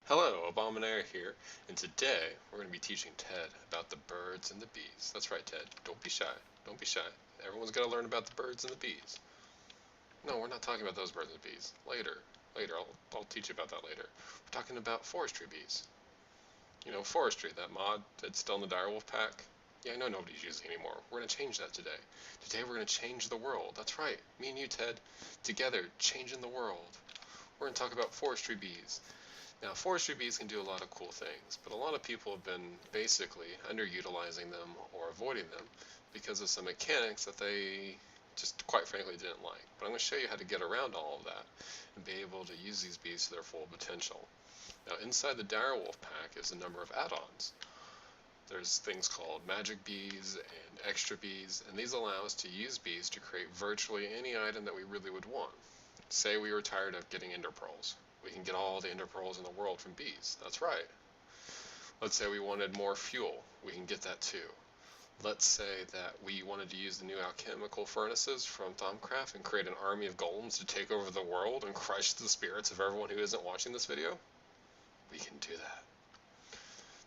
Hello, Abominare here, and today we're going to be teaching Ted about the birds and the bees. That's right, Ted. Don't be shy. Don't be shy. Everyone's got to learn about the birds and the bees. No, we're not talking about those birds and bees. Later, I'll teach you about that later. We're talking about forestry bees. You know, forestry, that mod that's still in the direwolf pack. Yeah, I know nobody's using it anymore. We're going to change that today. Today we're going to change the world. That's right. Me and you, Ted, together, changing the world. We're going to talk about forestry bees. Now, forestry bees can do a lot of cool things, but a lot of people have been basically underutilizing them or avoiding them because of some mechanics that they just quite frankly didn't like. But I'm going to show you how to get around all of that and be able to use these bees to their full potential. Now, inside the direwolf pack is a number of add-ons. There's things called magic bees and extra bees, and these allow us to use bees to create virtually any item that we really would want. Say we were tired of getting ender pearls. We can get all the ender pearls in the world from bees. That's right. Let's say we wanted more fuel. We can get that too. Let's say that we wanted to use the new alchemical furnaces from Galaticraft and create an army of golems to take over the world and crush the spirits of everyone who isn't watching this video. We can do that.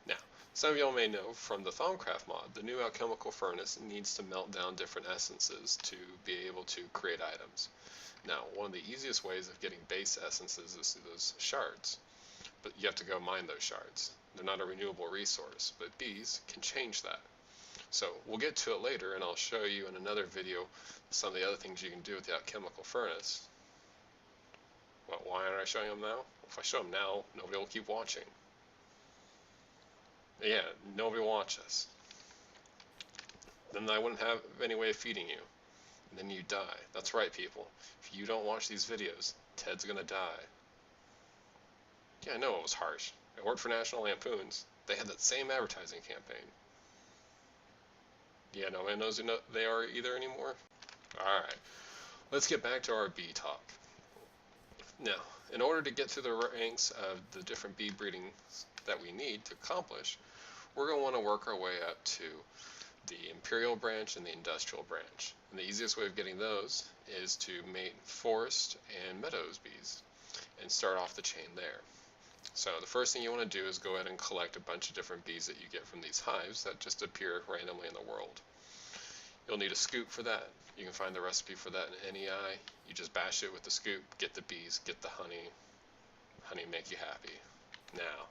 Now, some of y'all may know from the Thaumcraft mod, the new alchemical furnace needs to melt down different essences to be able to create items. Now, one of the easiest ways of getting base essences is through those shards, but you have to go mine those shards. They're not a renewable resource, but bees can change that. So we'll get to it later, and I'll show you in another video some of the other things you can do with the alchemical furnace. Well, why aren't I showing them now? If I show them now, nobody will keep watching. Yeah, nobody will watch us. Then I wouldn't have any way of feeding you. And then you die. That's right, people. If you don't watch these videos, Ted's gonna die. Yeah, I know it was harsh. I worked for National Lampoons. They had that same advertising campaign. Yeah, no one knows who they are either anymore? Alright, let's get back to our bee talk. Now, in order to get through the ranks of the different bee breedings that we need to accomplish, we're going to want to work our way up to the Imperial branch and the Industrial branch. And the easiest way of getting those is to mate forest and meadows bees and start off the chain there. So the first thing you want to do is go ahead and collect a bunch of different bees that you get from these hives that just appear randomly in the world. You'll need a scoop for that. You can find the recipe for that in NEI. You just bash it with the scoop, get the bees, get the honey. Honey make you happy. Now,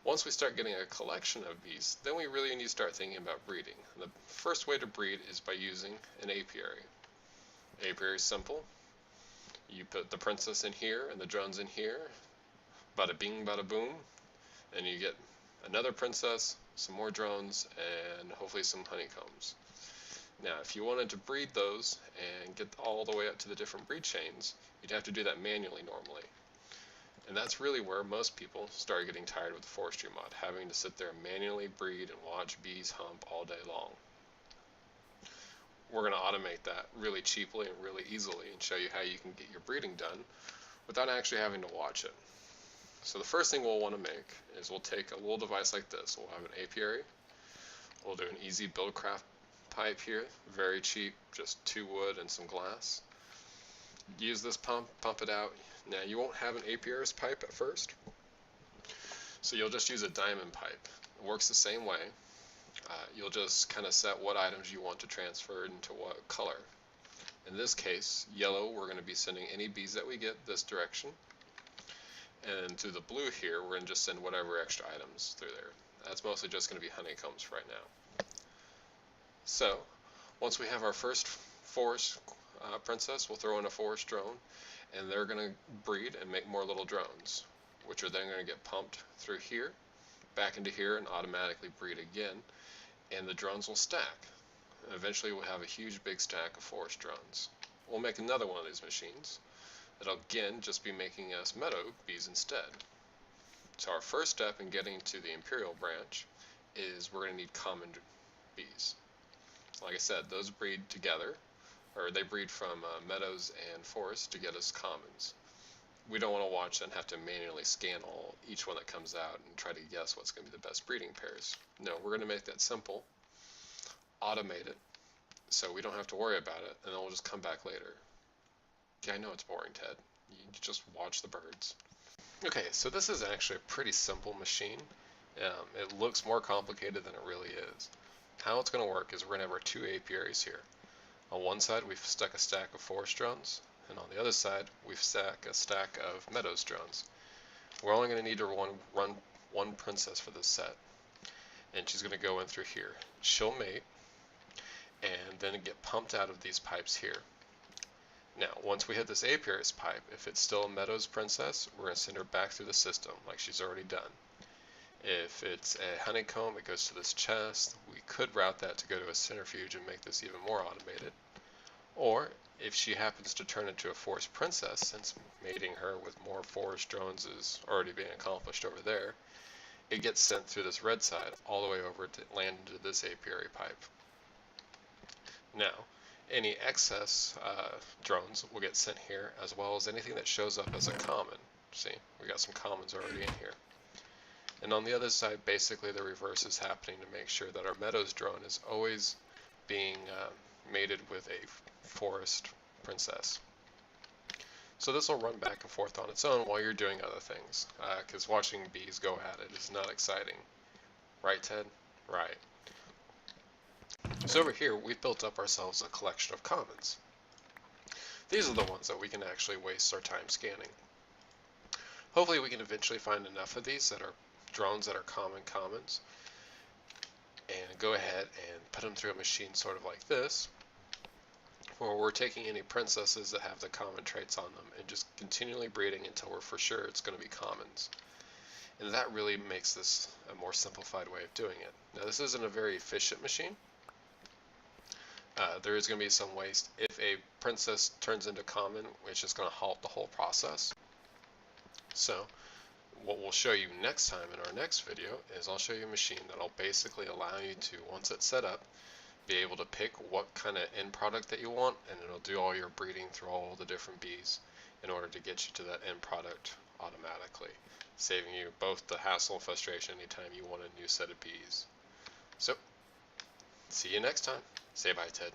once we start getting a collection of bees, then we really need to start thinking about breeding. And the first way to breed is by using an apiary. Apiary is simple. You put the princess in here and the drones in here. Bada bing, bada boom. And you get another princess, some more drones, and hopefully some honeycombs. Now, if you wanted to breed those and get all the way up to the different breed chains, you'd have to do that manually normally. And that's really where most people start getting tired with the forestry mod, having to sit there and manually breed and watch bees hump all day long. We're going to automate that really cheaply and really easily and show you how you can get your breeding done without actually having to watch it. So the first thing we'll want to make is we'll take a little device like this. We'll have an apiary. We'll do an easy build craft pipe here, very cheap, just 2 wood and some glass. Use this pump it out. Now you won't have an apiarist pipe at first, so you'll just use a diamond pipe. It works the same way. You'll just kind of set what items you want to transfer into what color. In this case, yellow, we're going to be sending any bees that we get this direction. And through the blue here, we're going to just send whatever extra items through there. That's mostly just going to be honeycombs right now. So, once we have our first forest princess, we'll throw in a forest drone, and they're going to breed and make more little drones, which are then going to get pumped through here, back into here, and automatically breed again, and the drones will stack. And eventually we'll have a huge big stack of forest drones. We'll make another one of these machines. It'll again just be making us meadow bees instead. So our first step in getting to the Imperial branch is we're going to need common bees. Like I said, those breed together, or they breed from meadows and forests to get us commons. We don't want to watch and have to manually scan each one that comes out and try to guess what's going to be the best breeding pairs. No, we're going to make that simple, automate it, so we don't have to worry about it, and then we'll just come back later. Yeah, I know it's boring, Ted. You just watch the birds. Okay, so this is actually a pretty simple machine. It looks more complicated than it really is. How it's going to work is we're going to have our two apiaries here. On one side, we've stuck a stack of forest drones, and on the other side, we've stuck a stack of meadows drones. We're only going to need to run one princess for this set, and she's going to go in through here. She'll mate, and then get pumped out of these pipes here. Now, once we hit this apiary's pipe, if it's still a meadows princess, we're going to send her back through the system like she's already done. If it's a honeycomb, it goes to this chest. We could route that to go to a centrifuge and make this even more automated. Or, if she happens to turn into a forest princess, since mating her with more forest drones is already being accomplished over there, it gets sent through this red side all the way over to land into this apiary pipe. Now, any excess drones will get sent here, as well as anything that shows up as a common. See, we got some commons already in here. And on the other side, basically the reverse is happening to make sure that our meadows drone is always being mated with a forest princess. So this will run back and forth on its own while you're doing other things, because watching bees go at it is not exciting. Right, Ted? Right. So over here, we've built up ourselves a collection of commons. These are the ones that we can actually waste our time scanning. Hopefully we can eventually find enough of these that are drones that are common commons, and go ahead and put them through a machine sort of like this, where we're taking any princesses that have the common traits on them and just continually breeding until we're for sure it's going to be commons. And that really makes this a more simplified way of doing it. Now this isn't a very efficient machine. There is going to be some waste. If a princess turns into common, it's just going to halt the whole process. So what we'll show you next time in our next video is I'll show you a machine that'll basically allow you to, once it's set up, be able to pick what kind of end product that you want, and it'll do all your breeding through all the different bees in order to get you to that end product automatically, saving you both the hassle and frustration anytime you want a new set of bees. So, see you next time. Say bye, Ted.